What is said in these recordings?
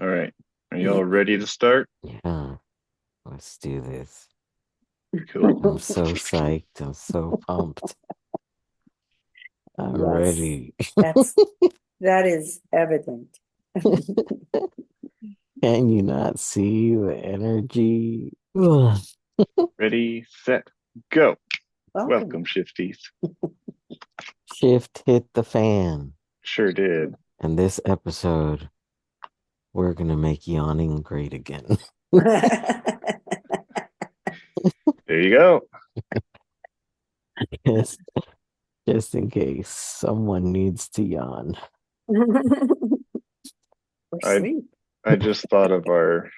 All right. Are y'all ready to start? Yeah, let's do this. Cool. I'm so psyched. I'm so pumped. I'm Yes, ready. that's that is evident. Can you not see the energy? Ugh. Ready, set, go. Welcome. Welcome, Shifties. Shift hit the fan. Sure did. And this episode, we're gonna make yawning great again. There you go. Yes, just in case someone needs to yawn. Or I sleep. I just thought of our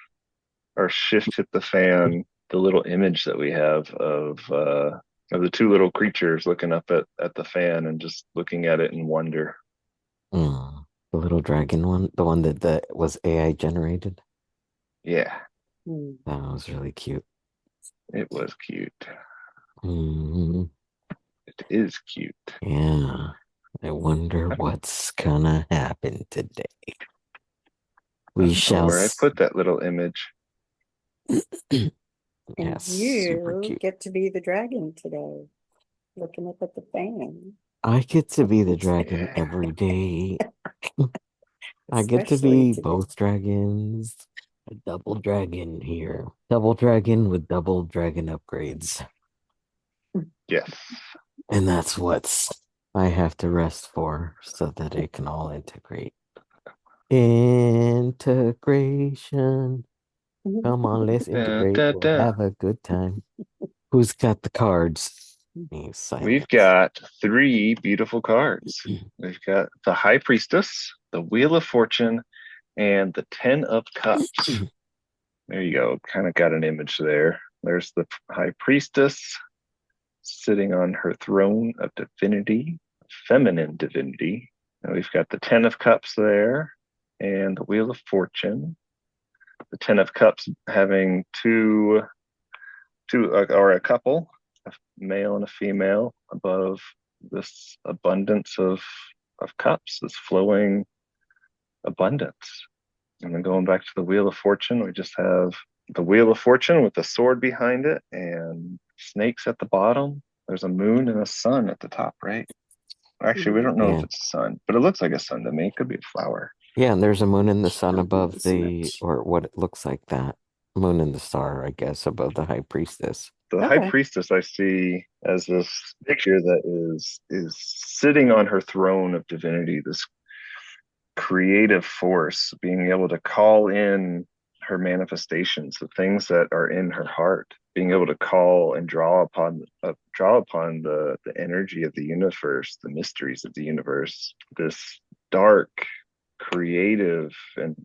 shift hit the fan, the little image that we have of the two little creatures looking up at the fan and just looking at it in wonder. The little dragon one, the one that was AI generated. Yeah, Hmm. That was really cute. it was cute. Mm, It is cute. yeah. I wonder what's gonna happen today. I We don't know shall where I see. put that little image. And Yes, super you cute. get to be the dragon today, looking up at the fan, I get to be the dragon every day. I get to especially be today. both dragons. A double dragon here. Double dragon with double dragon upgrades. Yes. And that's what I have to rest for so that it can all integrate. Integration. Come on, let's Da, integrate. da, We'll da. have a good time. Who's got the cards? He's We've silent. got three beautiful cards. We've got the High Priestess, the Wheel of Fortune, and the Ten of Cups. There you go. Kind of got an image there. There's the High Priestess sitting on her throne of divinity, feminine divinity. And we've got the Ten of Cups there and the Wheel of Fortune. The Ten of Cups having two or a couple, a male and a female, above this abundance of cups, this flowing abundance. And then going back to the Wheel of Fortune, we just have the Wheel of Fortune with the sword behind it and snakes at the bottom. There's a moon and a sun at the top, right? Actually, we don't know if Yeah. it's a sun, but it looks like a sun to me. It could be a flower. Yeah, and there's a moon and the sun Don't above notice the, much. or what it looks like that. Moon and the star, I guess, above the high priestess. The high Okay. priestess I see as this figure that is sitting on her throne of divinity, this creative force, being able to call in her manifestations, the things that are in her heart, being able to call and draw upon the energy of the universe, the mysteries of the universe, this dark, creative, and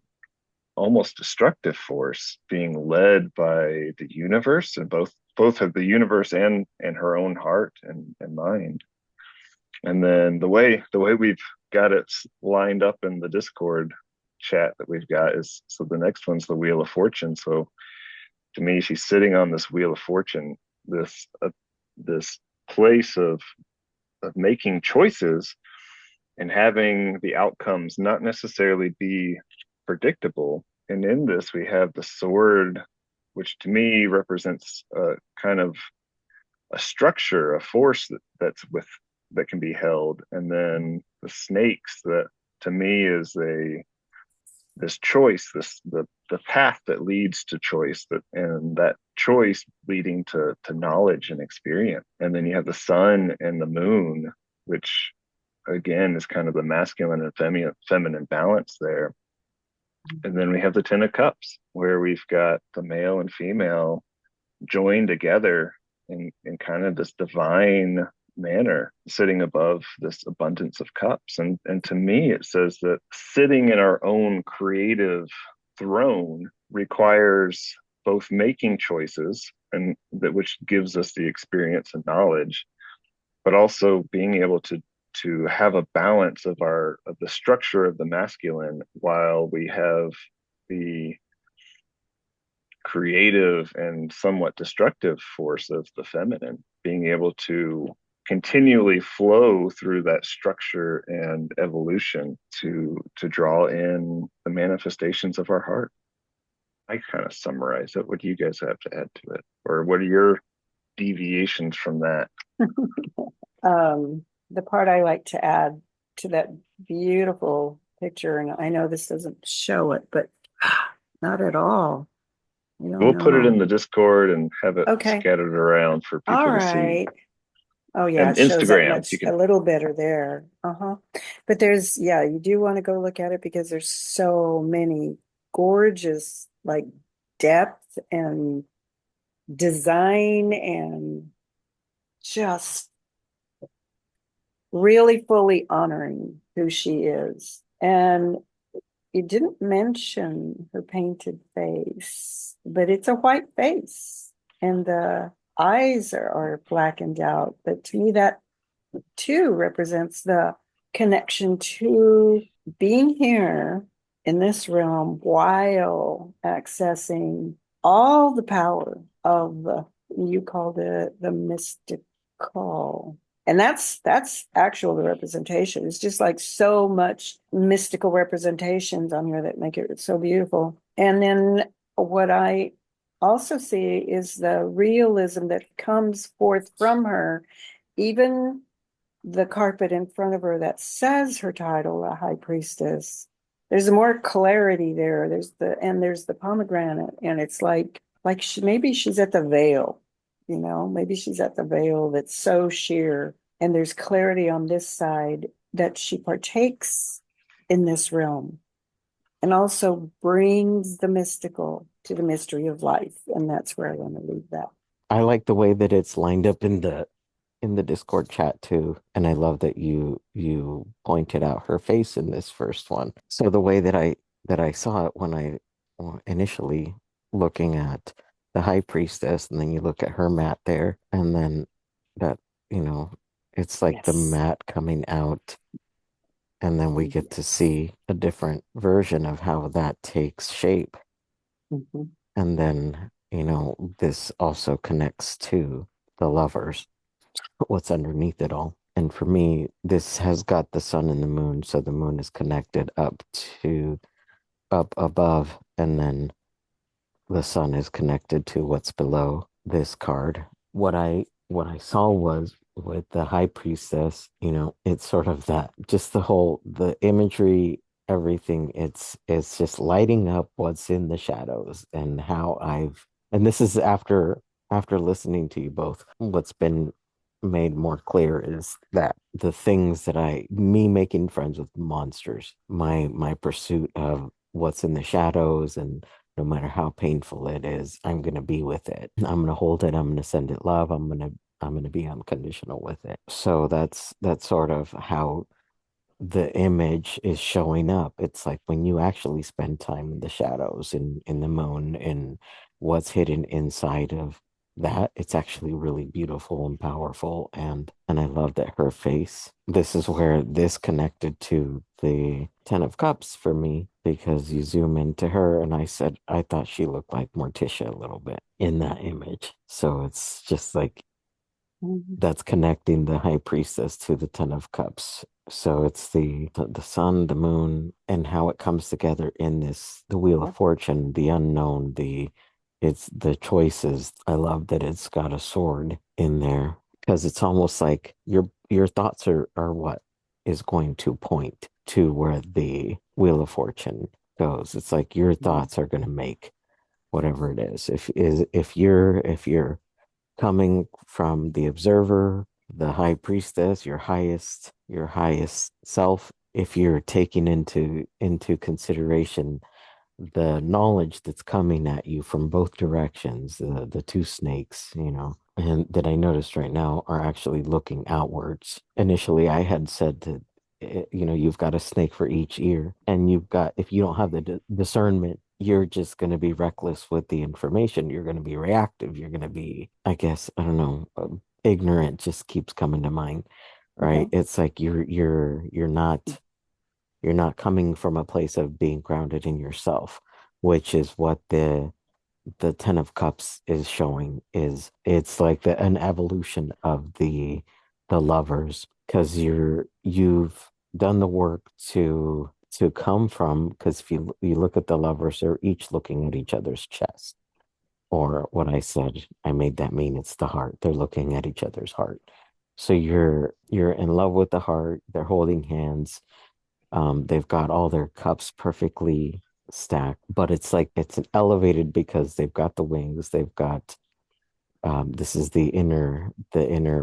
almost destructive force being led by the universe, and both of the universe and her own heart and mind. And then the way we've got it lined up in the Discord chat that we've got is, so the next one's the Wheel of Fortune. So to me, she's sitting on this Wheel of Fortune, this place of making choices and having the outcomes not necessarily be predictable. And in this, we have the sword, which to me represents a kind of a structure, a force that can be held, and then the snakes that to me is a this choice, the path that leads to choice, that and that choice leading to knowledge and experience. And then you have the sun and the moon, which again is kind of the masculine and feminine balance there. And then we have the Ten of Cups, where we've got the male and female joined together in kind of this divine manner, sitting above this abundance of cups. And to me, it says that sitting in our own creative throne requires both making choices, and that which gives us the experience and knowledge, but also being able to have a balance of the structure of the masculine while we have the creative and somewhat destructive force of the feminine, being able to continually flow through that structure and evolution to draw in the manifestations of our heart. I kind of summarize it. What do you guys have to add to it, or what are your deviations from that? The part I like to add to that beautiful picture, and I know this doesn't show it, but not at all. You don't We'll put it in know. the Discord and have it Okay. scattered around for All people to see. right. Oh yeah, And it shows up Instagram, you much a can. little better there. Uh-huh. But there's yeah, you do want to go look at it because there's so many gorgeous like depth and design and just really fully honoring who she is. And you didn't mention her painted face, but it's a white face and the eyes are blackened out. But to me, that too represents the connection to being here in this realm while accessing all the power of the, you called it the mystical. And that's actual the representation. It's just like so much mystical representations on here that make it so beautiful. And then what I also see is the realism that comes forth from her, even the carpet in front of her that says her title, a high priestess. There's more clarity there. There's the pomegranate, and it's like maybe she's at the veil, maybe she's at the veil that's so sheer, and there's clarity on this side that she partakes in this realm and also brings the mystical to the mystery of life. And that's where I want to leave that. I like the way that it's lined up in the Discord chat too, and I love that you pointed out her face in this first one. So the way that I saw it when I initially looking at the high priestess, and then you look at her mat there, and then that you know it's like the Yes. mat coming out, and then we get to see a different version of how that takes shape, Mhm. and then this also connects to the lovers, what's underneath it all. And for me, this has got the sun and the moon, so the moon is connected up above, and then the sun is connected to what's below this card. What I saw was with the high priestess, it's sort of that just the imagery, everything, it's just lighting up what's in the shadows and how and this is after listening to you both, what's been made more clear is that the things that me making friends with monsters, my pursuit of what's in the shadows, and no matter how painful it is, I'm going to be with it. I'm going to hold it. I'm going to send it love. I'm going to be unconditional with it. So that's sort of how the image is showing up. It's like when you actually spend time in the shadows, in the moon, and what's hidden inside of that, it's actually really beautiful and powerful. And I love that her face, this is where this connected to the Ten of Cups for me, because you zoom into her, and I thought she looked like Morticia a little bit in that image. So it's just like Mhm. that's connecting the high priestess to the Ten of Cups. So it's the sun, the moon, and how it comes together in the Wheel of Yep. Fortune, the unknown, it's the choices. I love that it's got a sword in there, because it's almost like your thoughts are what is going to point to where the Wheel of Fortune goes. It's like your Mhm. thoughts are going to make whatever it is. If you're coming from the observer, the high priestess, your highest self, if you're taking into consideration the knowledge that's coming at you from both directions, the two snakes, and that I noticed right now are actually looking outwards. Initially, I had said that, you've got a snake for each ear, and if you don't have the discernment, you're just going to be reckless with the information. You're going to be reactive. You're going to be, I guess, I don't know, ignorant just keeps coming to mind, right? Okay. It's like you're not coming from a place of being grounded in yourself, which is what the Ten of Cups is showing. Is it's like an evolution of the lovers, because you've done the work to come from, because if you look at the lovers, they're each looking at each other's chest. Or what I said, I made that mean it's the heart. They're looking at each other's heart. So you're in love with the heart. They're holding hands. They've got all their cups perfectly stacked, but it's like it's elevated because they've got the wings. They've got this is the inner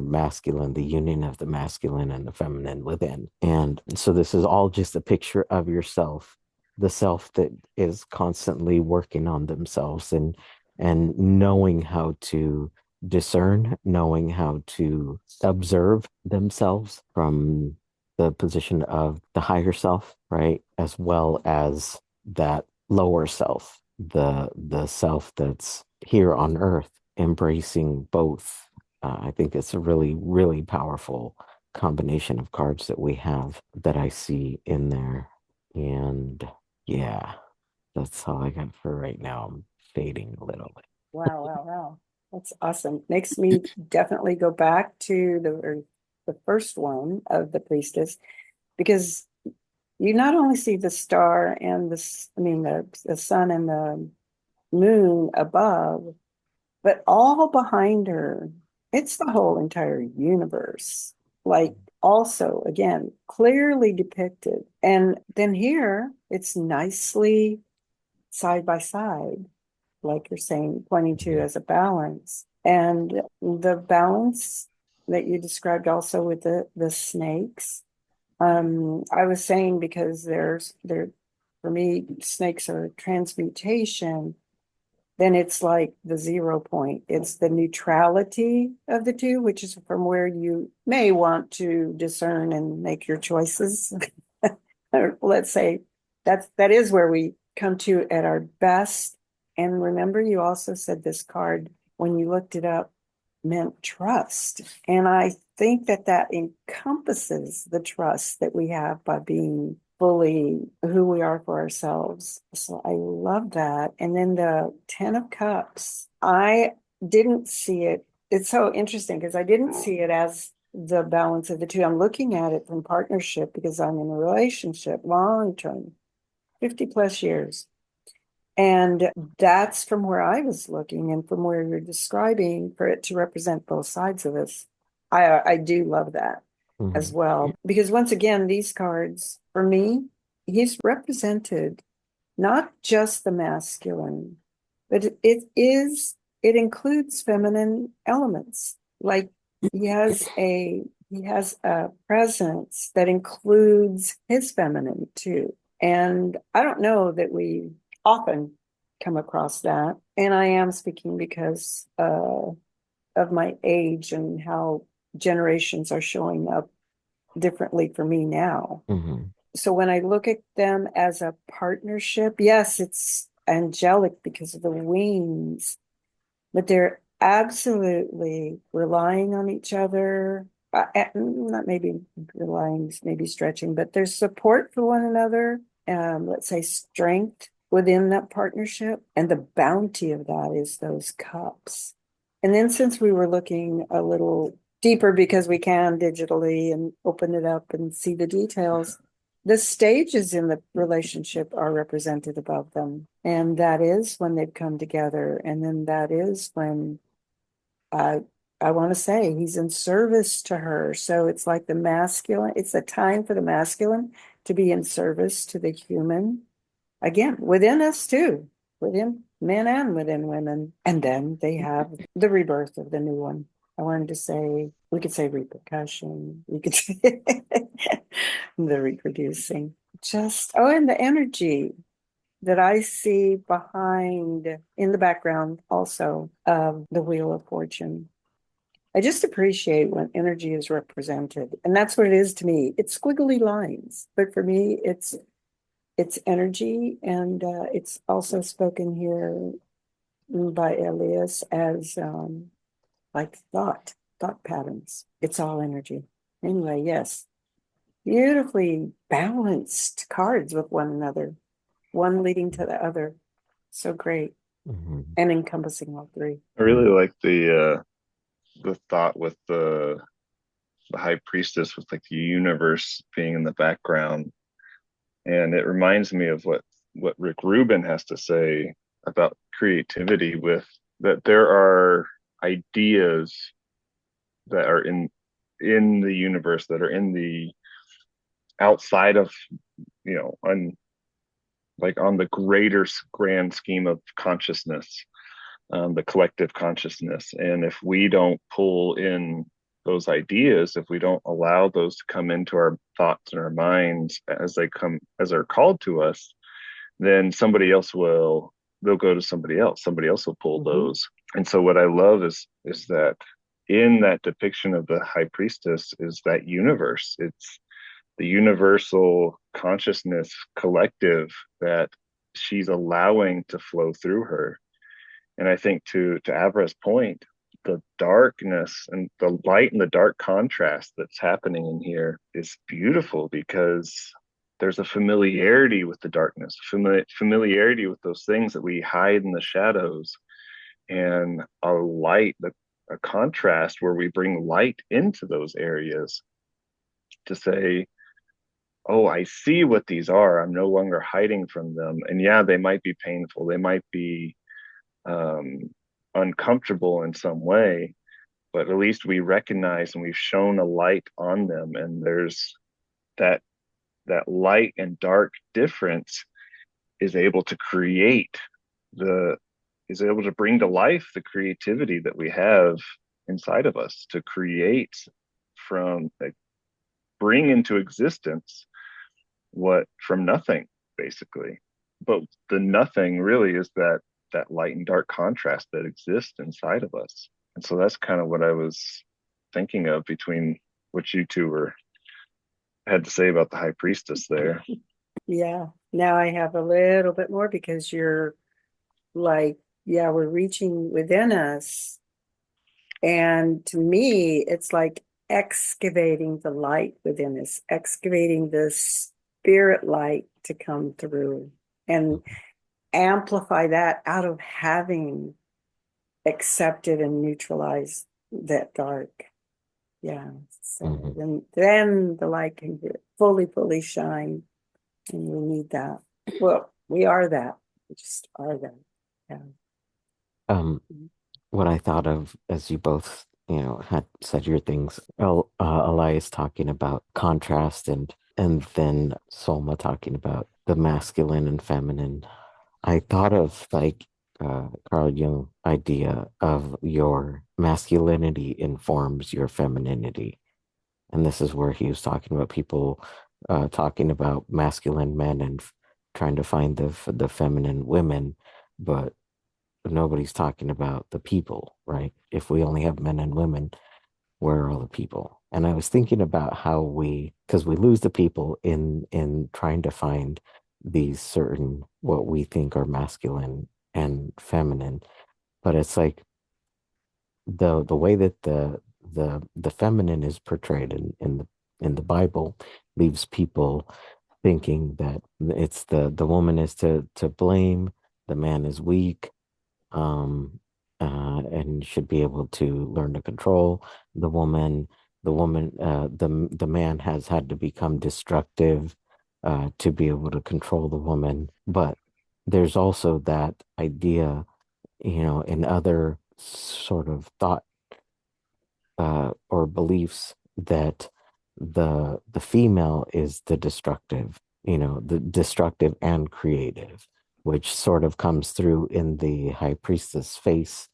masculine, the union of the masculine and the feminine within. And so this is all just a picture of yourself, the self that is constantly working on themselves and knowing how to discern, knowing how to observe themselves from the position of the higher self, right? As well as that lower self, the self that's here on earth, embracing both. I think it's a really, really powerful combination of cards that we have that I see in there. And yeah, that's all I got for right now. I'm fading a little bit. Wow, wow, wow. That's awesome. Makes me definitely go back to the first one of the priestess, because you not only see the star and the sun and the moon above, but all behind her, it's the whole entire universe. Like, also, again, clearly depicted. And then here, it's nicely side by side, like you're saying, pointing to as a balance. And the balance that you described also with the snakes. I was saying, because there for me, snakes are transmutation, then it's like the 0 point. It's the neutrality of the two, which is from where you may want to discern and make your choices. Or let's say that is where we come to at our best. And remember, you also said this card, when you looked it up, meant trust. And I think that encompasses the trust that we have by being fully who we are for ourselves. So I love that. And then the 10 of Cups, I didn't see it. It's so interesting because I didn't see it as the balance of the two. I'm looking at it from partnership because I'm in a relationship long term, 50 plus years. And that's from where I was looking and from where you're describing, for it to represent both sides of us. I do love that as Mhm. well. Because once again, these cards, for me, he's represented not just the masculine, but it includes feminine elements. Like, he has a presence that includes his feminine too. And I don't know that we often come across that. And I am speaking because of my age and how generations are showing up differently for me now. Mhm. So when I look at them as a partnership, yes, it's angelic because of the wings, but they're absolutely relying on each other. Not maybe relying, maybe stretching, but there's support for one another. Let's say strength within that partnership. And the bounty of that is those cups. And then, since we were looking a little deeper because we can digitally and open it up and see the details, the stages in the relationship are represented above them. And that is when they've come together. And then that is when I I want to say he's in service to her. So it's like the masculine, it's a time for the masculine to be in service to the human. Again, within us too, within men and within women. And then they have the rebirth of the new one. I wanted to say, we could say repercussion, we could say the reproducing. And the energy that I see behind, in the background also, of the Wheel of Fortune. I just appreciate when energy is represented. And that's what it is to me. It's squiggly lines, but for me, it's energy, and it's also spoken here by Elias as like thought patterns. It's all energy. Anyway, yes, beautifully balanced cards with one another, one leading to the other. So great, Mhm. and encompassing all three. I really like the thought with the high priestess with like the universe being in the background. And it reminds me of what Rick Rubin has to say about creativity, with that there are ideas that are in the universe, that are in the outside of, on like on the greater grand scheme of consciousness, the collective consciousness. And if we don't pull in those ideas, if we don't allow those to come into our thoughts and our minds as they come, as they're called to us, then they'll go to somebody else. Somebody else will pull those. And so what I love is that in that depiction of the high priestess is that universe. It's the universal consciousness collective that she's allowing to flow through her. And I think to Avra's point, the darkness and the light and the dark contrast that's happening in here is beautiful, because there's a familiarity with the darkness, familiarity with those things that we hide in the shadows, and a contrast where we bring light into those areas to say, oh, I see what these are. I'm no longer hiding from them. And yeah, they might be painful. They might be um, uncomfortable in some way, but at least we recognize and we've shown a light on them. And there's that light and dark difference is able to create the is able to bring to life the creativity that we have inside of us, to create from like, bring into existence what from nothing, basically. But the nothing really is that light and dark contrast that exists inside of us. And so that's kind of what I was thinking of between what you two were had to say about the high priestess there. Yeah. Now I have a little bit more, because you're like, yeah, we're reaching within us. And to me, it's like excavating the light within us, excavating the spirit light to come through and amplify that out of having accepted and neutralized that dark. Yeah. So then the light can fully shine. And we need that. Well, we are that. We just are that. Yeah. Um, what I thought of as you both, had said your things, Elias talking about contrast and then Soulma talking about the masculine and feminine. I thought of like Carl Jung idea of your masculinity informs your femininity. And this is where he was talking about people talking about masculine men and trying to find the feminine women, but nobody's talking about the people, right? If we only have men and women, where are all the people? And I was thinking about how because we lose the people in trying to find these certain what we think are masculine and feminine, but it's like the way that the feminine is portrayed in the Bible leaves people thinking that it's the woman is to blame, the man is weak, and should be able to learn to control the woman. The man has had to become destructive to be able to control the woman. But there's also that idea, in other sort of thought or beliefs that the female is the destructive, the destructive and creative, which sort of comes through in the high priestess face,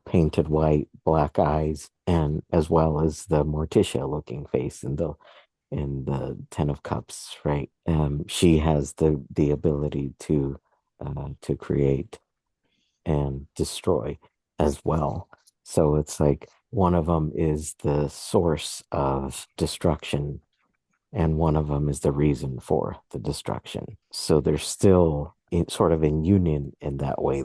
painted white, black eyes, and as well as the Morticia looking face in the Ten of Cups, right? She has the ability to create and destroy as well. So it's like one of them is the source of destruction, and one of them is the reason for the destruction. So they're still sort of in union in that way.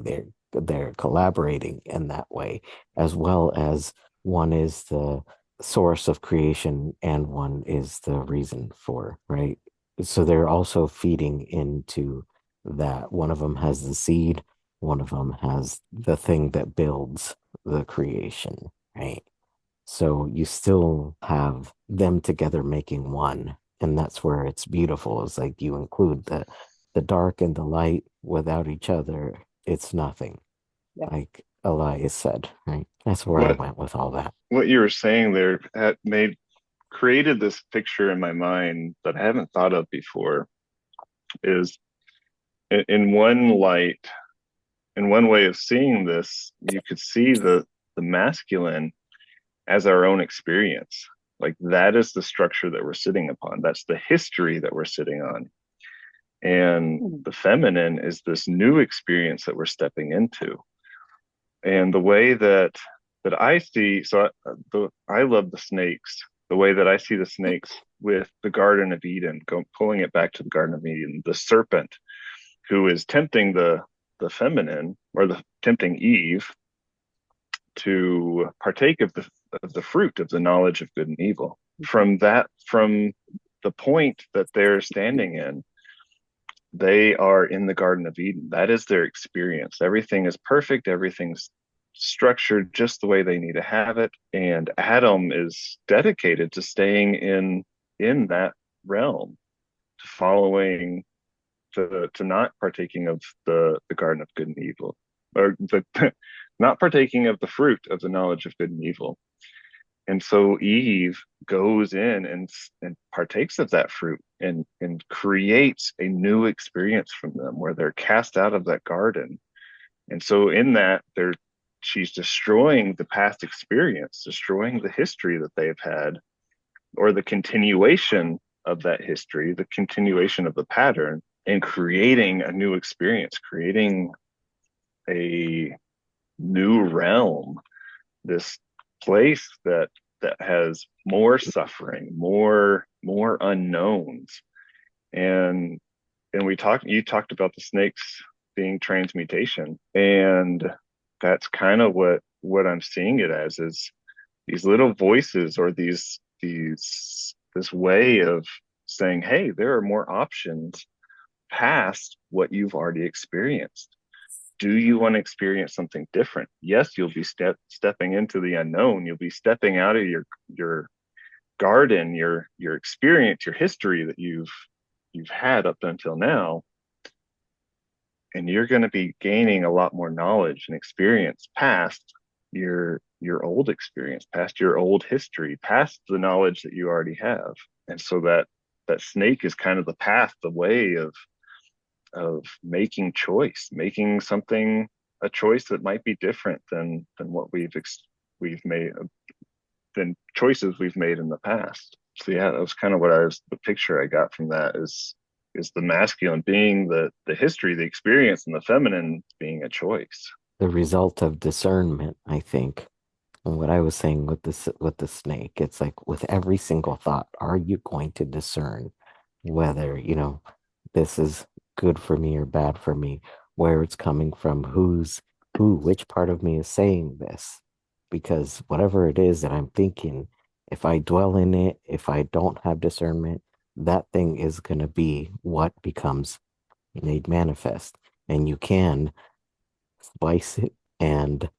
They're collaborating in that way, as well as one is the source of creation and one is the reason for, right? So they're also feeding into that. One of them has the seed, one of them has the thing that builds the creation, right? So you still have them together making one. And that's where it's beautiful. Is like you include the dark and the light without each other, it's nothing. Yeah. Like Elias said, right? That's where I what went with all that. what you were saying there had made created this picture in my mind that I haven't thought of before. Is in one light, in one way of seeing this, you could see the masculine as our own experience. Like that is the structure that we're sitting upon. That's the history that we're sitting on. And Hmm. the feminine is this new experience that we're stepping into. And the way that I see, I love the snakes. The way that I see the snakes with the Garden of Eden, pulling it back to the Garden of Eden, the serpent who is tempting the feminine, or the tempting Eve to partake of the fruit of the knowledge of good and evil. From the point that they're standing in, they are in the Garden of Eden. That is their experience. Everything is perfect, everything's structured just the way they need to have it. And Adam is dedicated to staying in that realm, to following, to not partaking of the Garden of Good and Evil, or the not partaking of the fruit of the knowledge of good and evil. And so Eve goes in and partakes of that fruit, and creates a new experience from them, where they're cast out of that garden. And so in that, they're she's destroying the past experience, destroying the history that they've had, or the continuation of that history, the continuation of the pattern, and creating a new experience, creating a new realm, this place that has more suffering, more unknowns. And you talked about the snakes being transmutation, and that's kind of what I'm seeing it as, is these little voices, or these this way of saying, hey, there are more options past what you've already experienced. Do you want to experience something different? Yes, you'll be stepping into the unknown. You'll be stepping out of your garden, your experience, your history that you've had up until now, and you're going to be gaining a lot more knowledge and experience past your old experience, past your old history, past the knowledge that you already have. And so that snake is kind of the path, the way of making choice, making something, a choice that might be different than what we've made, than choices we've made in the past. So yeah, that was kind of the picture I got from that, is the masculine being the history, the experience, and the feminine being a choice. The result of discernment, I think. And what I was saying with the snake, it's like with every single thought, are you going to discern whether, this is good for me or bad for me, where it's coming from, which part of me is saying this? Because whatever it is that I'm thinking, if I dwell in it, if I don't have discernment, that thing is going to be what becomes made manifest. And you can slice it and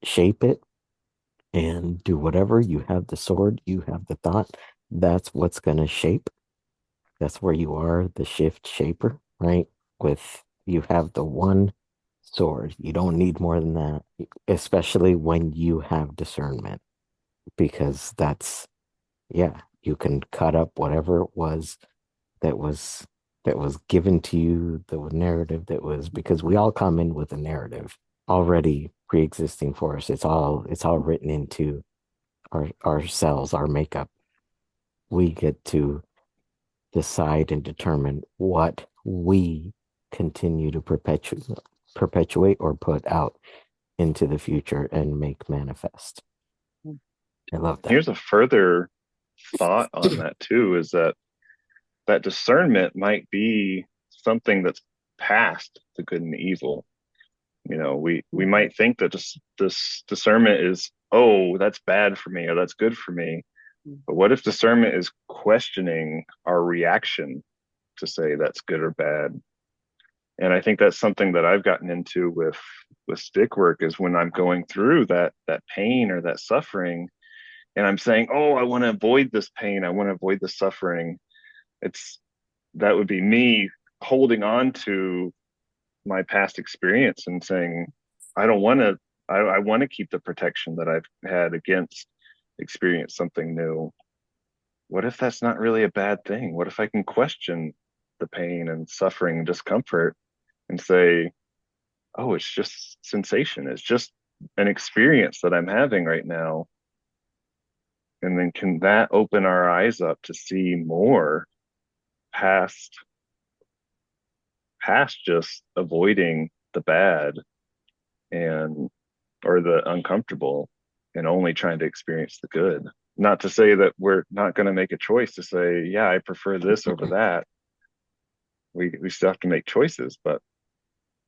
shape it and do whatever. You have the sword, you have the thought. That's what's going to shape. That's where you are, the shift shaper, right? With you have the one sword. You don't need more than that, especially when you have discernment, because yeah, you can cut up whatever it was that was that was given to you, the narrative that was, because we all come in with a narrative already pre-existing for us. It's all written into our cells, our makeup. We get to decide and determine what we continue to perpetuate or put out into the future and make manifest. I love that. Here's a further thought on that too, is that discernment might be something that's past the good and the evil. We might think that this discernment is, oh, that's bad for me, or that's good for me. But what if discernment is questioning our reaction to say that's good or bad? And I think that's something that I've gotten into with stick work, is when I'm going through that pain or that suffering, and I'm saying, oh, I want to avoid this pain, I want to avoid the suffering, it's that would be me holding on to my past experience and saying, I don't want to, I want to keep the protection that I've had against experience something new. What if that's not really a bad thing? What if I can question the pain and suffering and discomfort and say, oh, it's just sensation, it's just an experience that I'm having right now? And then can that open our eyes up to see more past just avoiding the bad and or the uncomfortable and only trying to experience the good? Not to say that we're not going to make a choice to say, yeah, I prefer this over that. We still have to make choices, but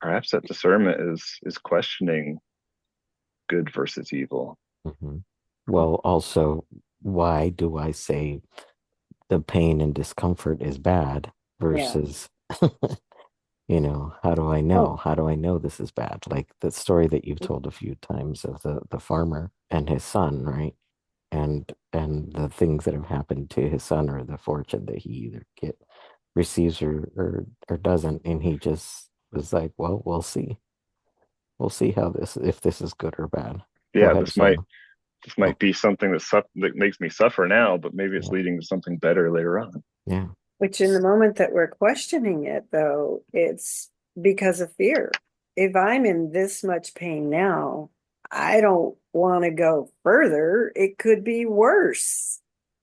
perhaps that discernment is questioning good versus evil. Mhm. Well, also, why do I say the pain and discomfort is bad Yeah. versus, how do I know? Oh, How do I know this is bad? Like the story that you've told a few times of the farmer and his son, right? And the things that have happened to his son, or the fortune that he either get receives or doesn't, and he just was like, well, we'll see. We'll see how this if this is good or bad. Go Yeah, ahead, Soulma. this Oh, might be something that makes me suffer now, but maybe it's yeah, leading to something better later on. yeah. which in the moment that we're questioning it, though, it's because of fear. If I'm in this much pain now, I don't want to go further. It could be worse.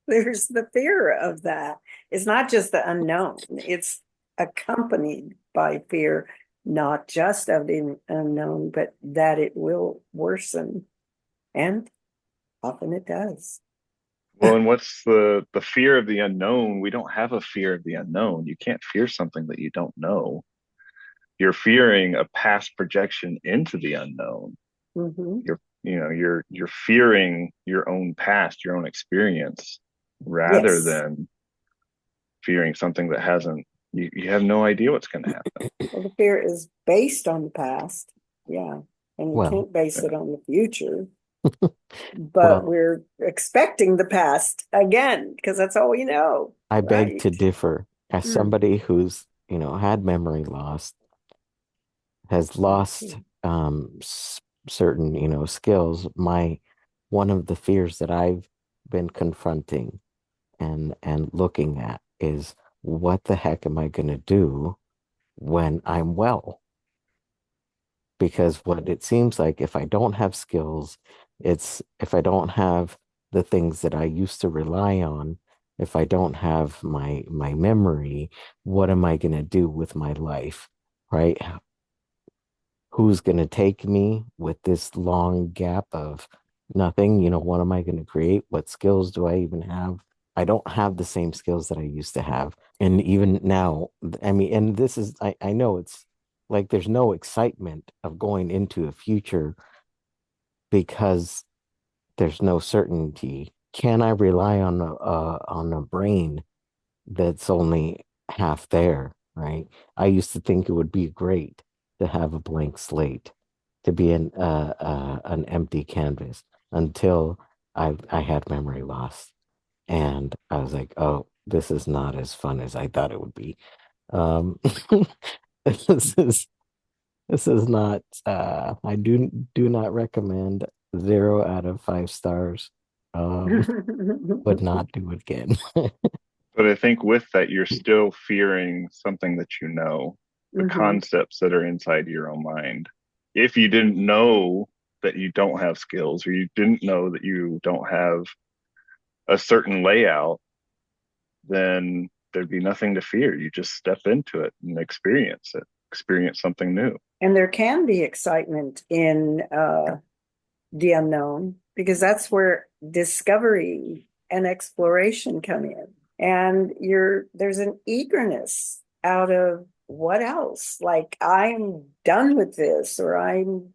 There's the fear of that. It's not just the unknown, it's accompanied by fear, not just of the unknown, but that it will worsen. And often it does. Well, and what's the fear of the unknown? We don't have a fear of the unknown. You can't fear something that you don't know. You're fearing a past projection into the unknown. Mm-hmm. You're fearing your own past, your own experience, rather Yes. than fearing something that hasn't. You have no idea what's going to happen. Well, the fear is based on the past. Yeah. And you Well, can't base it on the future, but well, we're expecting the past again because that's all we know. I beg Right. to differ. As Mm. somebody who's, had memory loss, has lost certain, skills, my one of the fears that I've been confronting and looking at is, what the heck am I going to do when I'm well? Because what it seems like, if I don't have skills, it's if I don't have the things that I used to rely on, if I don't have my memory, what am I going to do with my life? Right? Who's going to take me with this long gap of nothing? What am I going to create? What skills do I even have? I don't have the same skills that I used to have. And even now, I mean, and this is, I know it's like there's no excitement of going into a future because there's no certainty. Can I rely on a brain that's only half there, right? I used to think it would be great to have a blank slate, to be an empty canvas, until I had memory loss, and I was like, oh, this is not as fun as I thought it would be. Um, this is this is not. I do not recommend. 0 out of 5 stars. Um, would not do it again. But I think with that, you're still fearing something that you know, the Hmm. concepts that are inside your own mind. If you didn't know that you don't have skills, or you didn't know that you don't have a certain layout, then there'd be nothing to fear. You just step into it and experience something new. And there can be excitement in the unknown because that's where discovery and exploration come in. And there's an eagerness out of what else? Like I'm done with this, or I'm,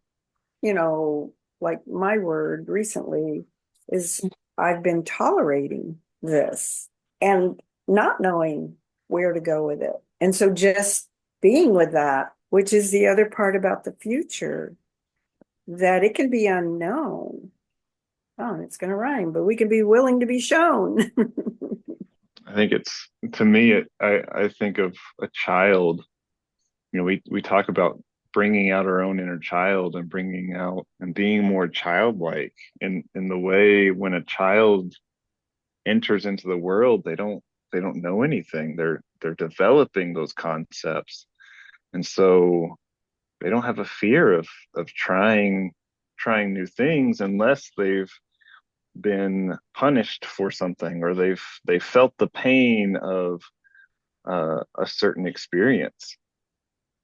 you know, like my word recently is I've been tolerating this and not knowing where to go with it. And so just being with that, which is the other part about the future, that it can be unknown, Oh, and it's going to rhyme, but we can be willing to be shown. I think it's, to me, I think of a child. We talk about bringing out our own inner child and bringing out and being more childlike in the way when a child enters into the world, they don't know anything. They're developing those concepts. And so they don't have a fear of trying new things unless they've been punished for something, or they've felt the pain of a certain experience.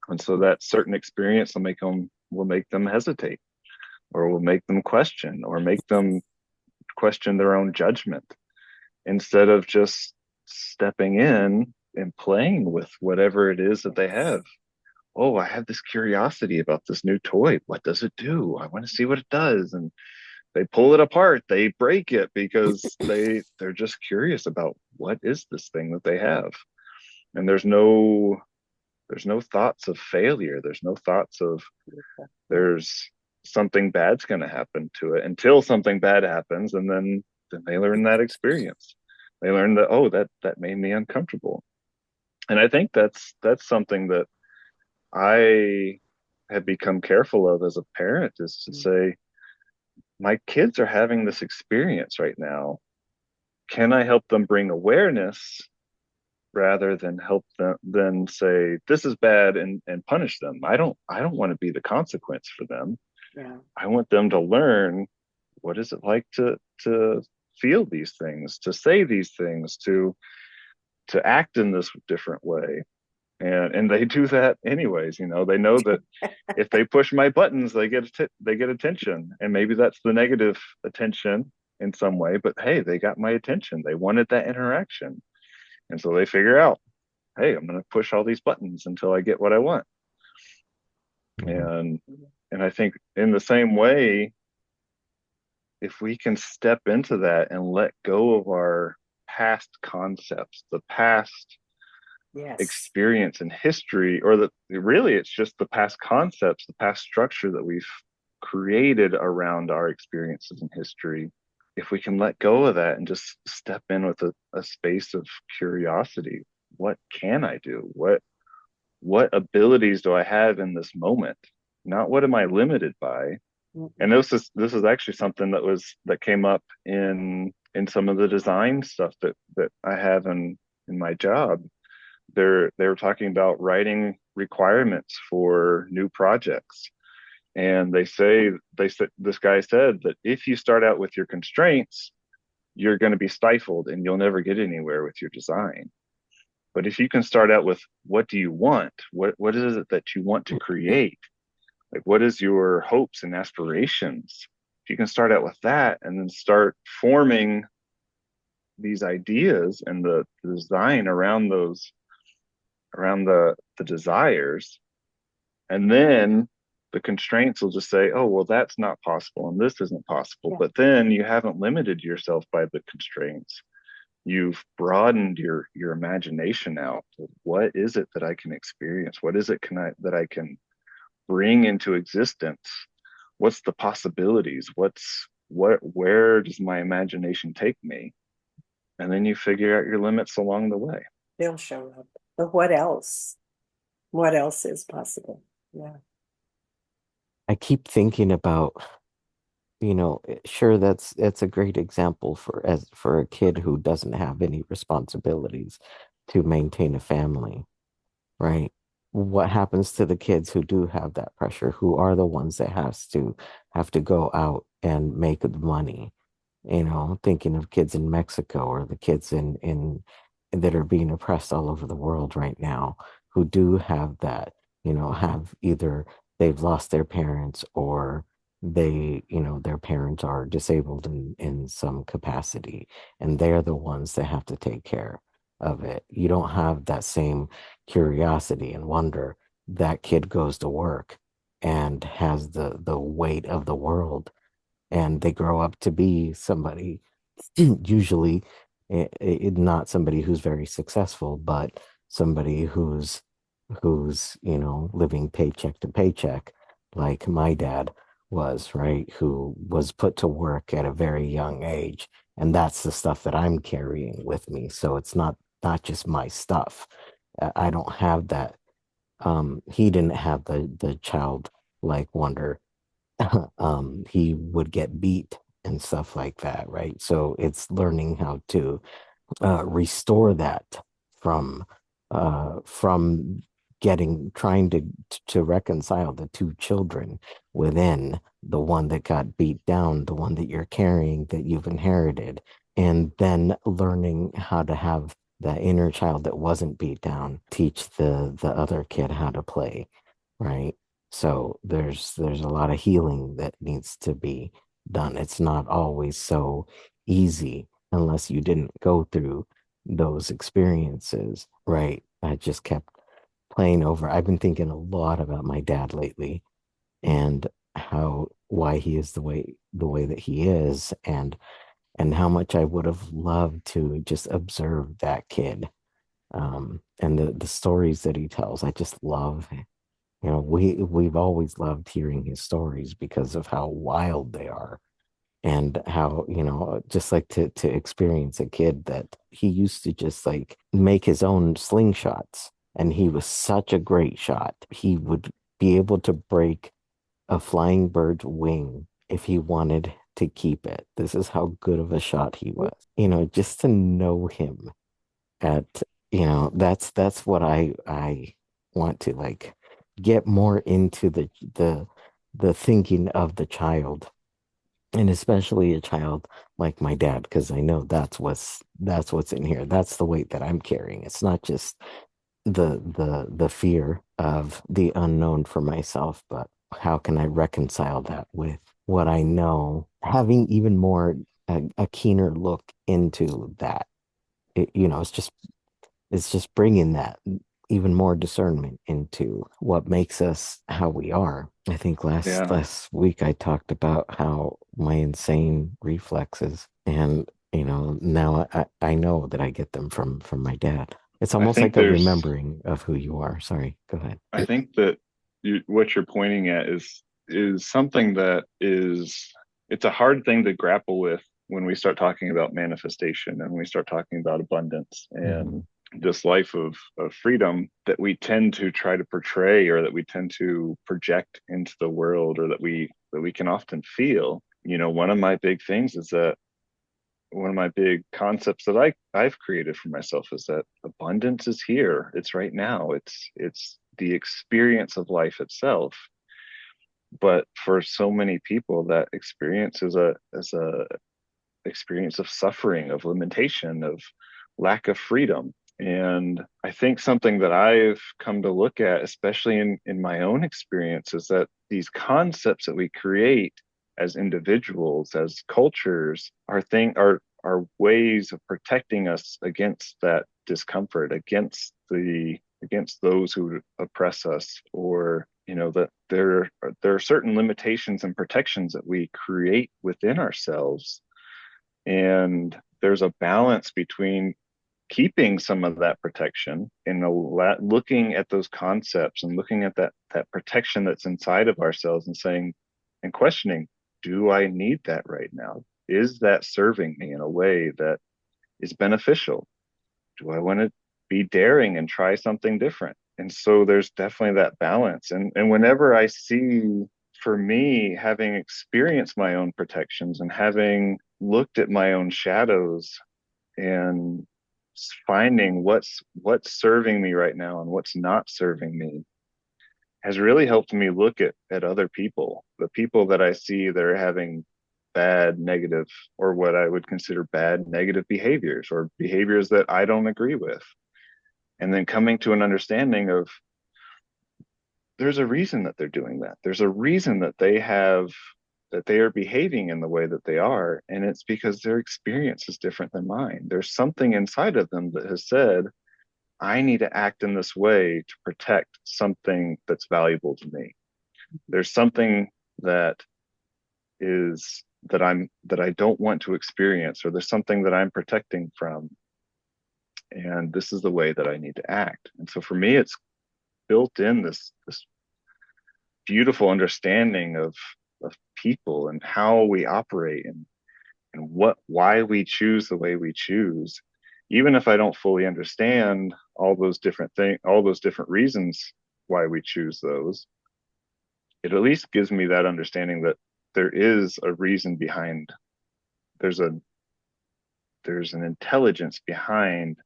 And so that certain experience will make them hesitate, or will make them question, or make them question their own judgment, instead of just stepping in and playing with whatever it is that they have. Oh, I have this curiosity about this new toy. What does it do? I want to see what it does. And they pull it apart, they break it, because they're just curious about what is this thing that they have. And there's no thoughts of failure. There's no thoughts of there's something bad's going to happen to it, until something bad happens, and then they learn that experience. They learn that, oh, that made me uncomfortable. And I think that's something that I have become careful of as a parent, is to say, my kids are having this experience right now. Can I help them bring awareness, rather than help them then say this is bad and punish them? I don't want to be the consequence for them. Yeah. I want them to learn, what is it like to feel these things, to say these things, to act in this different way. And they do that anyways. They know that if they push my buttons, they get attention, and maybe that's the negative attention in some way, but hey, they got my attention. They wanted that interaction. And so they figure out, hey, I'm going to push all these buttons until I get what I want. Mhm. And I think in the same way, if we can step into that and let go of our past concepts, the past Yes. experience and history, or really it's just the past concepts, the past structure that we've created around our experiences in history. If we can let go of that and just step in with a space of curiosity, what can I do? What abilities do I have in this moment? Not what am I limited by? And Mm-mm. this is actually something that came up in some of the design stuff that I have in my job. They were talking about writing requirements for new projects. And they said this guy said that if you start out with your constraints, you're going to be stifled and you'll never get anywhere with your design. But if you can start out with, what do you want? What is it that you want to create? Like, what is your hopes and aspirations? If you can start out with that and then start forming these ideas and the design around those, around the desires, and then the constraints will just say, oh, well, that's not possible and this isn't possible. Yeah. But then you haven't limited yourself by the constraints. You've broadened your imagination out. What is it that I can experience? What is it that I can bring into existence? What's the possibilities? Where does my imagination take me? And then you figure out your limits along the way. They'll show up. But what else? What else is possible? Yeah. I keep thinking about, sure, that's a great example for a kid who doesn't have any responsibilities to maintain a family, right? What happens to the kids who do have that pressure, who are the ones that have to go out and make the money? Thinking of kids in Mexico, or the kids in that are being oppressed all over the world right now, who do have that, have either they've lost their parents, or their parents are disabled in some capacity, and they're the ones that have to take care of it. You don't have that same curiosity and wonder. That kid goes to work and has the weight of the world, and they grow up to be somebody, usually not somebody who's very successful, but somebody who's living paycheck to paycheck, like my dad was, right? Who was put to work at a very young age. And that's the stuff that I'm carrying with me. So it's not just my stuff. I don't have that. He didn't have the child like wonder. He would get beat and stuff like that, right? So it's learning how to restore that from from getting trying to reconcile the two children within the one that got beat down, the one that you're carrying that you've inherited, and then learning how to have the inner child that wasn't beat down teach the other kid how to play, right? So there's a lot of healing that needs to be done. It's not always so easy unless you didn't go through those experiences, right? I just kept playing over. I've been thinking a lot about my dad lately and how why he is the way that he is and how much I would have loved to just observe that kid. And the stories that he tells, I just love. We've always loved hearing his stories because of how wild they are and how just like to experience a kid that he used to just like make his own slingshots and he was such a great shot. He would be able to break a flying bird's wing if he wanted to keep it. This is how good of a shot he was. Just to know him at that's what I want to like get more into the thinking of the child, and especially a child like my dad, because I know that's what's in here. That's the weight that I'm carrying. It's not just the fear of the unknown for myself, but how can I reconcile that with what I know, having even more a keener look into that. It's just bringing that even more discernment into what makes us how we are. I think last Yeah. last week I talked about how my insane reflexes, and now I know that I get them from my dad. It's I almost think like a there's remembering of who you are. Sorry, go ahead. I think that what you're pointing at is something that is it's a hard thing to grapple with when we start talking about manifestation and we start talking about abundance and Mhm. this life of freedom that we tend to try to portray or that we tend to project into the world or that we can often feel. One of my big things is that one of my big concepts that I've created for myself is that abundance is here. It's right now. It's the experience of life itself. But for so many people, that experience is a experience of suffering, of limitation, of lack of freedom. And I think something that I've come to look at, especially in my own experience, is that these concepts that we create as individuals, as cultures, are ways of protecting us against that discomfort, against those who oppress us, or that there are certain limitations and protections that we create within ourselves, and there's a balance between keeping some of that protection and looking at those concepts and looking at that protection that's inside of ourselves and saying and questioning, do I need that right now? Is that serving me in a way that is beneficial? Do I want to be daring and try something different? And so there's definitely that balance. And whenever I see, for me, having experienced my own protections and having looked at my own shadows and finding what's serving me right now and what's not serving me, has really helped me look at other people, the people that I see that are having bad negative, or what I would consider bad negative behaviors, or behaviors that I don't agree with, and then coming to an understanding of there's a reason that they're doing that. There's a reason that they are behaving in the way that they are, and it's because their experience is different than mine. There's something inside of them that has said, I need to act in this way to protect something that's valuable to me. There's something that is that I don't want to experience, or there's something that I'm protecting from, and this is the way that I need to act. And so for me, it's built in this beautiful understanding of people and how we operate and why we choose the way we choose, even if I don't fully understand all those different things, all those different reasons why we choose those, it at least gives me that understanding that there is a reason behind, there's a there's an intelligence behind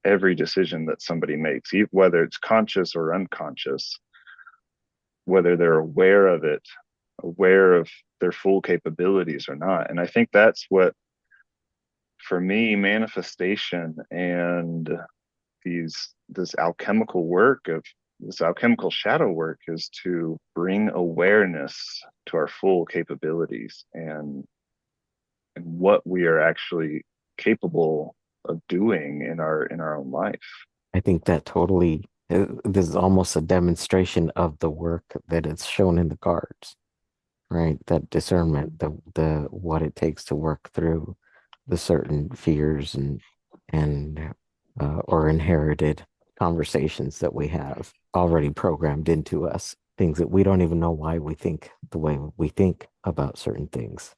every decision that somebody makes, whether it's conscious or unconscious, whether they're aware of it, aware of their full capabilities or not. And I think that's what, for me, manifestation and this alchemical work of this alchemical shadow work is to bring awareness to our full capabilities and what we are actually capable of doing in our own life. I think that totally, this is almost a demonstration of the work that is shown in the cards, right? That discernment, the what it takes to work through the certain fears and or inherited conversations that we have already programmed into us, things that we don't even know why we think the way we think about certain things,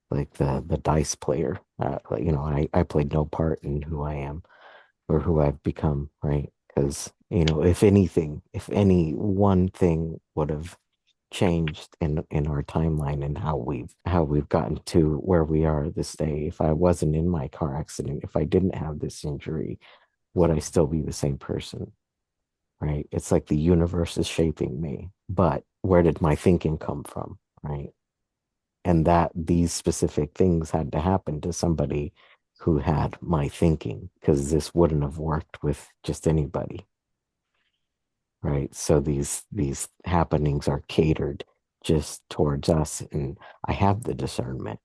like the dice player. I played no part in who I am or who I've become, right? Because, if anything, if any one thing would have changed in our timeline and how we've gotten to where we are this day, if I wasn't in my car accident, if I didn't have this injury, would I still be the same person? Right? It's like the universe is shaping me, but where did my thinking come from? Right? And that these specific things had to happen to somebody who had my thinking, because this wouldn't have worked with just anybody, right? So these happenings are catered just towards us, and I have the discernment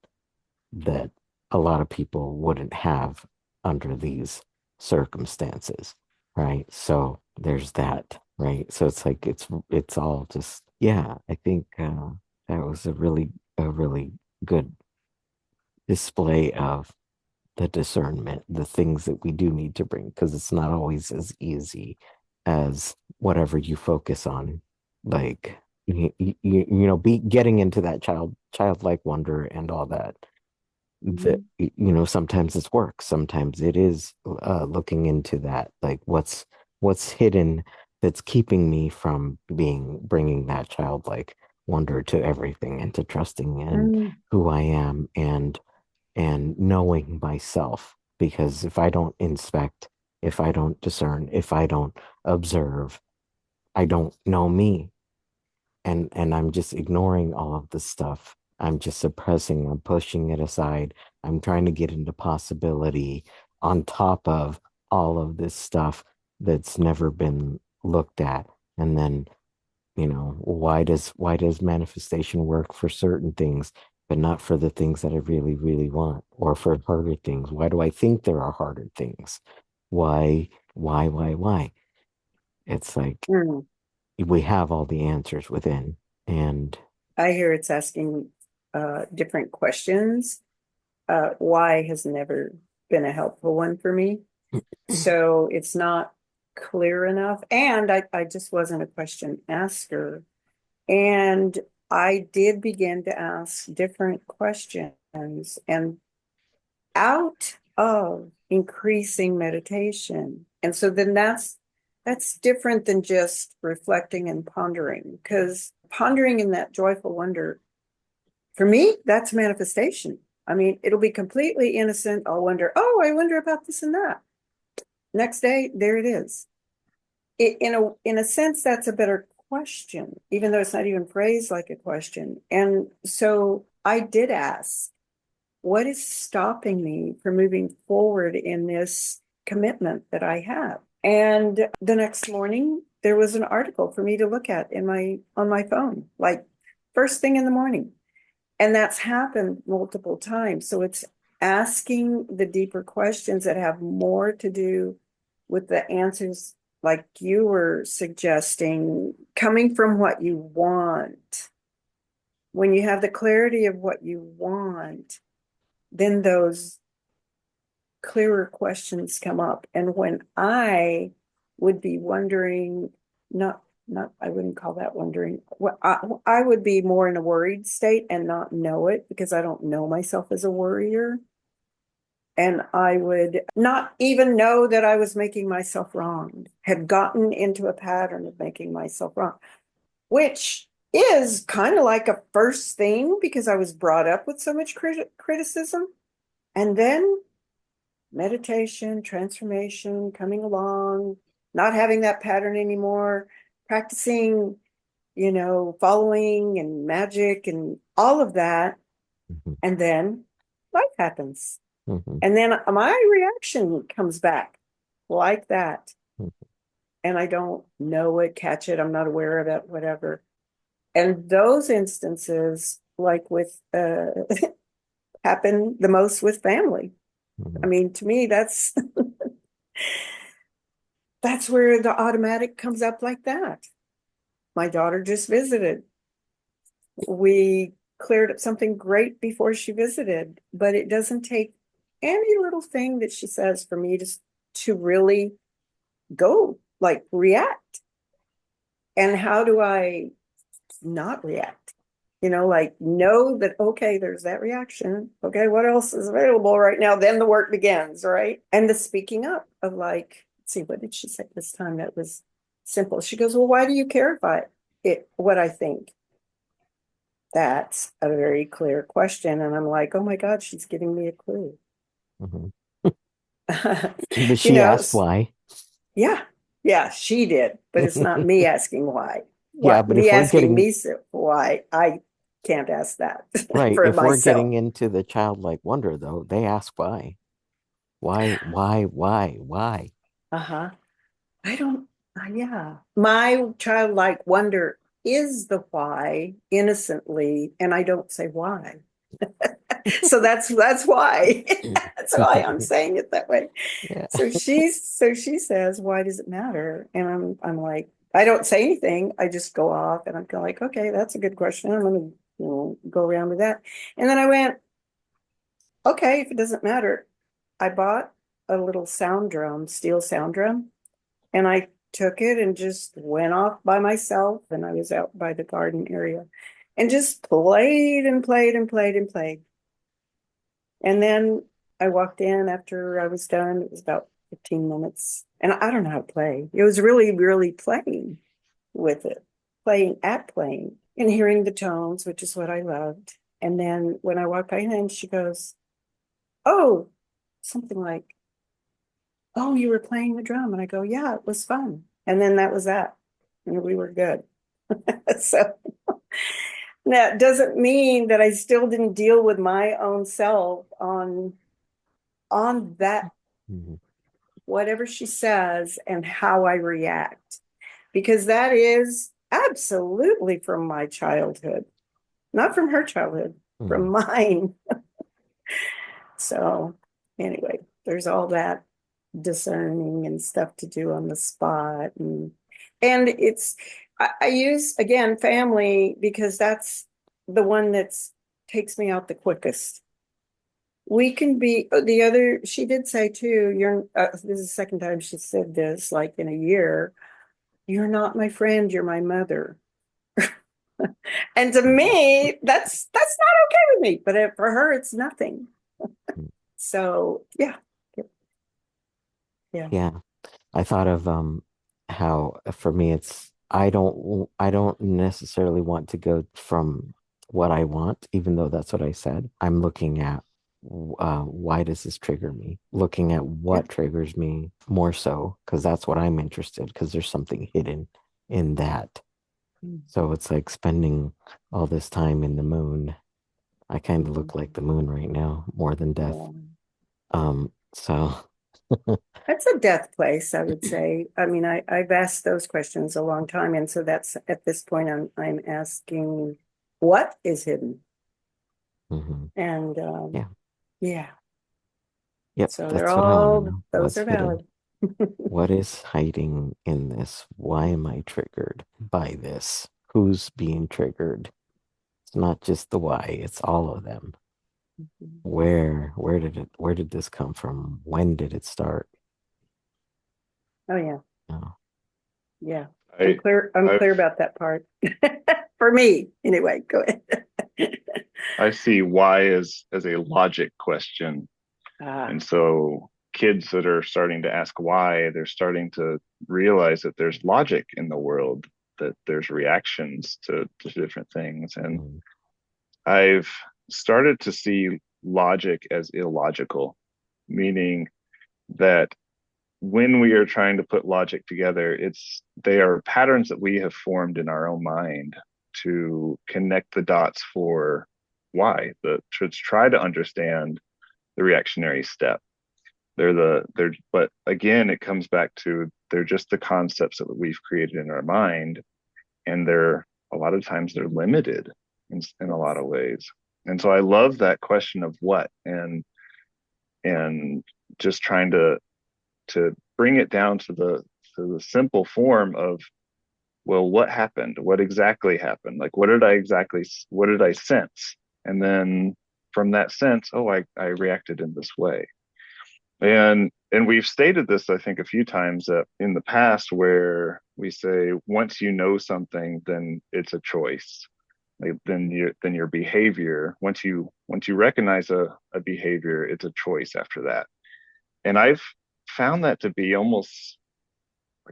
that a lot of people wouldn't have under these circumstances, right? So there's that, right? So it's like it's all just, yeah, I think that was a really good display of the discernment, the things that we do need to bring, because it's not always as easy as whatever you focus on. Like, be getting into that childlike wonder and all that. That, Mhm. sometimes it's work, sometimes it is looking into that, like what's hidden that's keeping me from bringing that childlike wonder to everything and to trusting in Mm, who I am and knowing myself. Because if I don't inspect, if I don't discern, if I don't observe, I don't know me. And I'm just ignoring all of this stuff. I'm just suppressing, I'm pushing it aside. I'm trying to get into possibility on top of all of this stuff that's never been looked at. And then, why does manifestation work for certain things, but not for the things that I really, really want, or for harder things? Why do I think there are harder things? Why? It's like mm. we have all the answers within. And I hear it's asking different questions. Why has never been a helpful one for me. So it's not clear enough. And I just wasn't a question asker. And I did begin to ask different questions. And out of increasing meditation. And so then that's different than just reflecting and pondering, because pondering in that joyful wonder, for me, that's manifestation. I mean, it'll be completely innocent. I'll wonder, oh, I wonder about this and that. Next day, there it is. In a sense, that's a better question, even though it's not even phrased like a question. And so I did ask, what is stopping me from moving forward in this commitment that I have? And the next morning, there was an article for me to look at on my phone, like first thing in the morning. And that's happened multiple times. So it's asking the deeper questions that have more to do with the answers, like you were suggesting, coming from what you want. When you have the clarity of what you want, then those clearer questions come up. And when I would be wondering, not not, I wouldn't call that wondering. Well, I would be more in a worried state and not know it because I don't know myself as a worrier. And I would not even know that I was making myself wrong, had gotten into a pattern of making myself wrong, which is kind of like a first thing because I was brought up with so much criticism. And then meditation, transformation, coming along, not having that pattern anymore, practicing, following and magic and all of that. Mhm. And then life happens. Mhm. And then my reaction comes back like that. And I don't know it, catch it, I'm not aware of it, whatever. And those instances, like with happen the most with family. I Mhm. mean, to me, that's where the automatic comes up like that. My daughter just visited. We cleared up something great before she visited, but it doesn't take any little thing that she says for me to really go like react. And how do I not react? Like know that, okay, there's that reaction. Okay, what else is available right now? Then the work begins, right? And the speaking up of like, let's see, what did she say this time? That was simple. She goes, well, why do you care if what I think? That's a very clear question. And I'm like, oh my God, she's giving me a clue. Mhm. Did you she know, ask why? yeah, yeah, she did, but it's not me asking why. Yeah, What but me if we're asking getting me why I can't ask that right, for if we're myself. getting into the childlike wonder, though, they ask why. Why? Uh-huh. I don't, yeah. My childlike wonder is the why innocently, and I don't say why. So that's why. That's why I'm saying it that way. Yeah. So she says, why does it matter? And I'm like, I don't say anything. I just go off and I'm kind of like, okay, that's a good question. I'm gonna, go around with that. And then I went, okay, if it doesn't matter, I bought a little sound drum, steel sound drum, and I took it and just went off by myself. And I was out by the garden area and just played and played and played and played. And then I walked in after I was done. It was about 15 minutes. And I don't know how to play. It was really, really playing with it, playing and hearing the tones, which is what I loved. And then when I walked by in, she goes, oh, something like, oh, you were playing the drum. And I go, yeah, it was fun. And then that was that. And we were good. So that doesn't mean that I still didn't deal with my own self on that, Mhm. whatever she says and how I react, because that is absolutely from my childhood, not from her childhood, from Mhm. mine. So anyway, there's all that discerning and stuff to do on the spot. And I use again family because that's the one that's takes me out the quickest. We can be the other, she did say too, this is the second time she said this, like in a year, you're not my friend, you're my mother. And to me, that's not okay with me, but for her, it's nothing. So yeah, yeah. Yeah. I thought of how for me it's I don't necessarily want to go from what I want, even though that's what I said. I'm looking at why does this trigger me? Looking at Yeah. what triggers me more so, because that's what I'm interested, because there's something hidden in that. So it's like spending all this time in the moon. I kind of look like the moon right now, more than death. Yeah. So That's a death place, I would say. I mean, I've asked those questions a long time, and so that's at this point I'm asking what is hidden, mhm. and Yeah. yeah. Yep, So that's what I want to know. those What's are hidden? valid. What is hiding in this? Why am I triggered by this? Who's being triggered? It's not just the why, it's all of them. Where did this come from? When did it start? Oh yeah, Oh, yeah. I'm I clear. I'm I've clear about that part. For me, anyway. Go ahead. I see why as a logic question. Ah, And so kids that are starting to ask why, they're starting to realize that there's logic in the world, that there's reactions to different things. And Mm. I've started to see logic as illogical, meaning that when we are trying to put logic together, they are patterns that we have formed in our own mind to connect the dots for why, to try to understand the reactionary step. But again, it comes back to they're just the concepts that we've created in our mind, and they're a lot of times they're limited in a lot yes. of ways. And so I love that question of what, and just trying to bring it down to the simple form of, well, what happened? What exactly happened? Like, what did I sense? And then from that sense, oh, I reacted in this way. And we've stated this, I think, a few times that in the past, where we say once you know something, then it's a choice. Like, then your behavior, once you recognize a behavior, it's a choice after that. And I've found that to be almost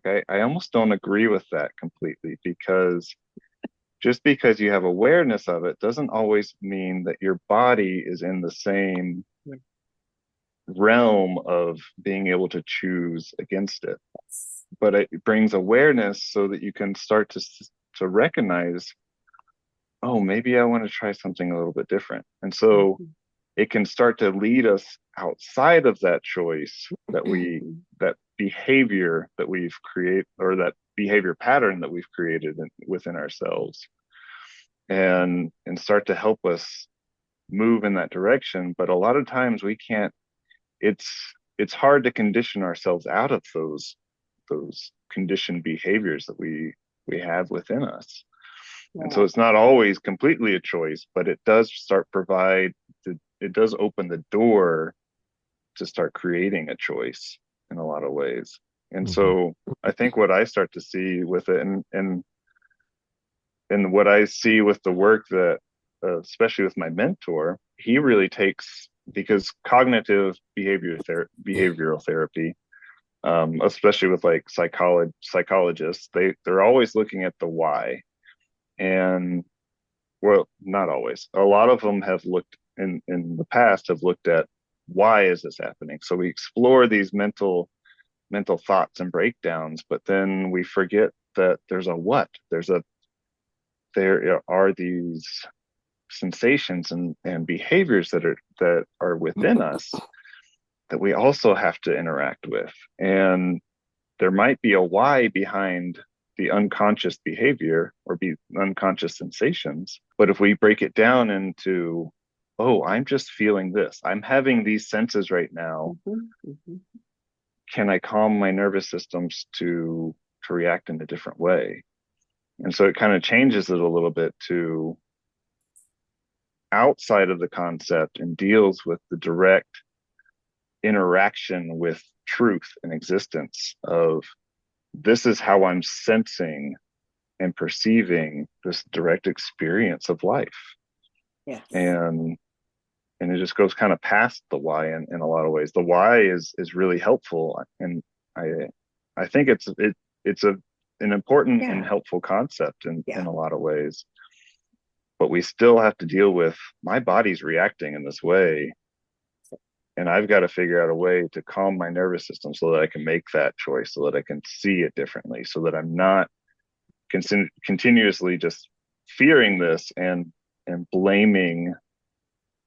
like I almost don't agree with that completely, because just because you have awareness of it doesn't always mean that your body is in the same realm of being able to choose against it. But it brings awareness so that you can start to recognize, oh, maybe I want to try something a little bit different. And so Mhm. it can start to lead us outside of that choice, that behavior that we've created, or that behavior pattern that we've created within ourselves, and start to help us move in that direction. But a lot of times we can't. it's it's hard to condition ourselves out of those conditioned behaviors that we have within us. And so Yeah. it's not always completely a choice, but it does it does open the door to start creating a choice in a lot of ways. And Mhm. so I think what I start to see with it, and what I see with the work that, especially with my mentor, he really takes, because cognitive behavioral therapy, especially with like psychologists, they're always looking at the why. And, well, not always. A lot of them have looked in the past have looked at why is this happening. So we explore these mental thoughts and breakdowns, but then we forget that there's a what. There are these sensations and behaviors that are within us that we also have to interact with. And there might be a why behind the unconscious behavior or be unconscious sensations. But if we break it down into, oh, I'm just feeling this, I'm having these senses right now, Mhm, mhm. can I calm my nervous systems to react in a different way? And so it kind of changes it a little bit to outside of the concept and deals with the direct interaction with truth and existence of, this is how I'm sensing and perceiving this direct experience of life. Yes. And it just goes kind of past the why in a lot of ways. The why is really helpful, and I I think it's an important and Yeah. helpful concept in Yeah. a lot of ways. But we still have to deal with, my body's reacting in this way, and I've got to figure out a way to calm my nervous system so that I can make that choice, so that I can see it differently, so that I'm not continuously just fearing this and blaming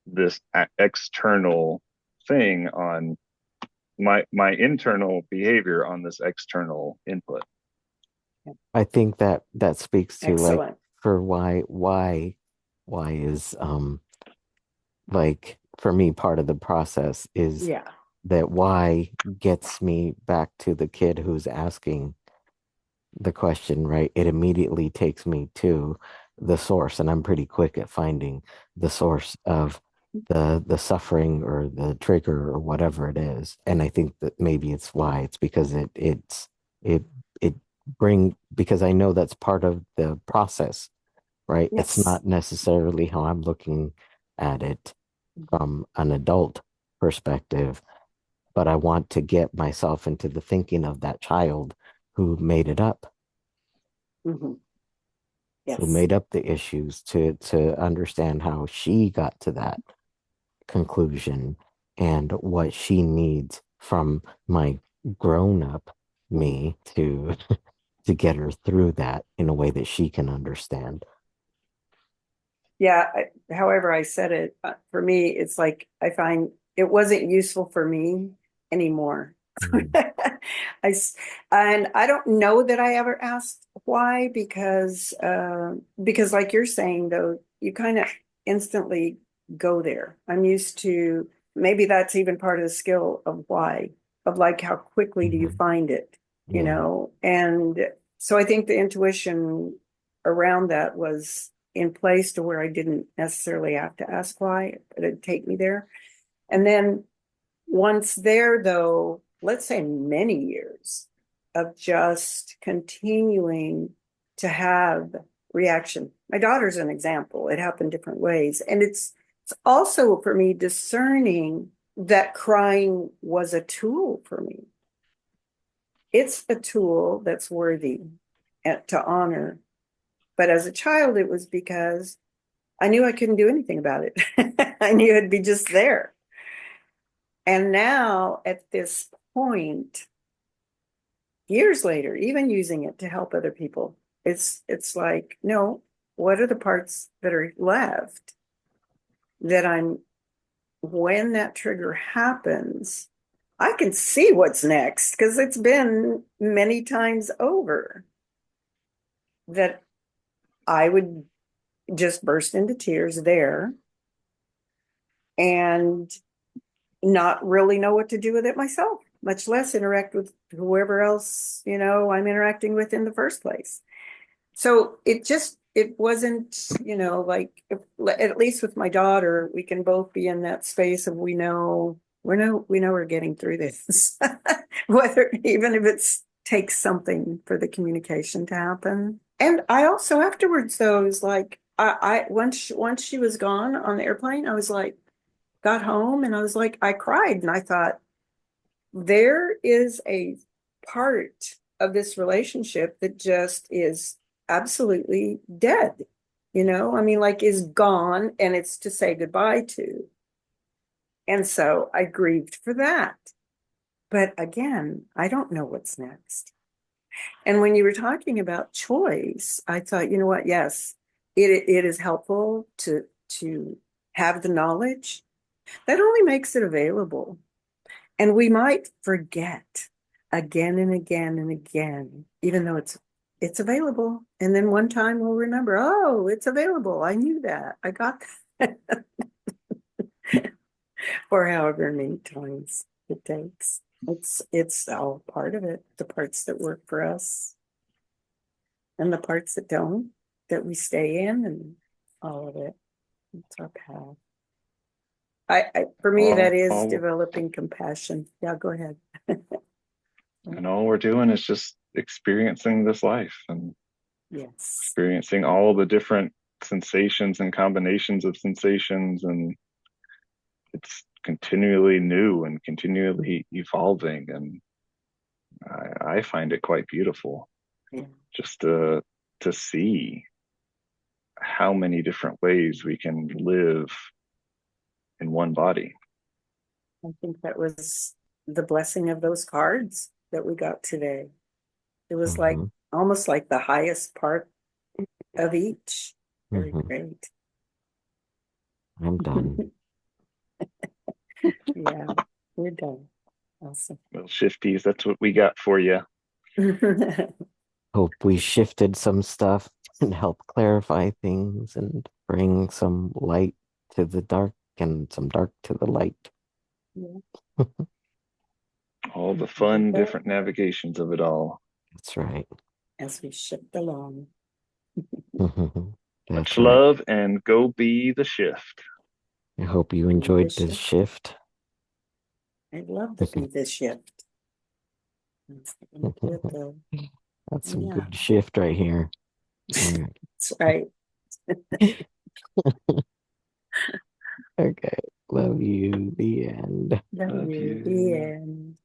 this external thing on my internal behavior on this external input. I think that that speaks to like Excellent. for why is like for me part of the process is Yeah. that why gets me back to the kid who's asking the question, right? It immediately takes me to the source, and I'm pretty quick at finding the source of the suffering or the trigger or whatever it is. And I think that maybe it's why it's because it bring, because I know that's part of the process, right? It's Yes. not necessarily how I'm looking at it from an adult perspective, but I want to get myself into the thinking of that child who made it up, Hmm. who Yes. made up the issues, to understand how she got to that conclusion and what she needs from my grown up me to get her through that in a way that she can understand. Yeah. However I said it, for me, it's like I find it wasn't useful for me anymore. Mm, I s- and I don't know that I ever asked why because like you're saying though, you kind of instantly go there. I'm used to maybe that's even part of the skill of why, of like how quickly do you mhm. find it, Yeah. and so I think the intuition around that was in place to where I didn't necessarily have to ask why, but it'd take me there. And then once there, though, let's say many years of just continuing to have reaction. My daughter's an example. It happened different ways. And it's also for me discerning that crying was a tool for me. It's a tool that's worthy to honor. But as a child, it was because I knew I couldn't do anything about it. I knew it'd be just there. And now at this point, years later, even using it to help other people, it's like, no, what are the parts that are left that I'm when that trigger happens, I can see what's next because it's been many times over that I would just burst into tears there and not really know what to do with it myself, much less interact with whoever else, I'm interacting with in the first place. So it wasn't, like at least with my daughter, we can both be in that space of we know we're getting through this. Whether even if it's takes something for the communication to happen. And I also afterwards though is like I once she was gone on the airplane, I was like, got home and I was like, I cried and I thought, there is a part of this relationship that just is absolutely dead. I mean, like is gone and it's to say goodbye to. And so I grieved for that. But again, I don't know what's next. And when you were talking about choice, I thought, you know what? Yes, it is helpful to have the knowledge. That only makes it available. And we might forget again and again and again, even though it's available. And then one time we'll remember, oh, it's available. I knew that. I got that. Or however many times it takes. It's all part of it, the parts that work for us and the parts that don't, that we stay in and all of it. It's our path. For me, that is all developing compassion. Yeah, go ahead. and all we're doing is just experiencing this life and Yes. experiencing all the different sensations and combinations of sensations, and it's continually new and continually evolving, and I find it quite beautiful Yeah. just to see how many different ways we can live in one body. I think that was the blessing of those cards that we got today. It was like Mhm, almost like the highest part of each. Very mhm. great. I'm done. Yeah, we're done. Awesome. Well, shifties, that's what we got for you. Hope we shifted some stuff and help clarify things and bring some light to the dark and some dark to the light. Yeah, All the we fun, go different navigations of it all. That's right. as we shift along. Much That's right. love and go be the shift. I hope you Be the enjoyed this shift. shift. I'd love to be the shift. That's good though. That's some Yeah, good shift right here. All right. that's right. Okay. Love you. The end. Love Love you. The you. end.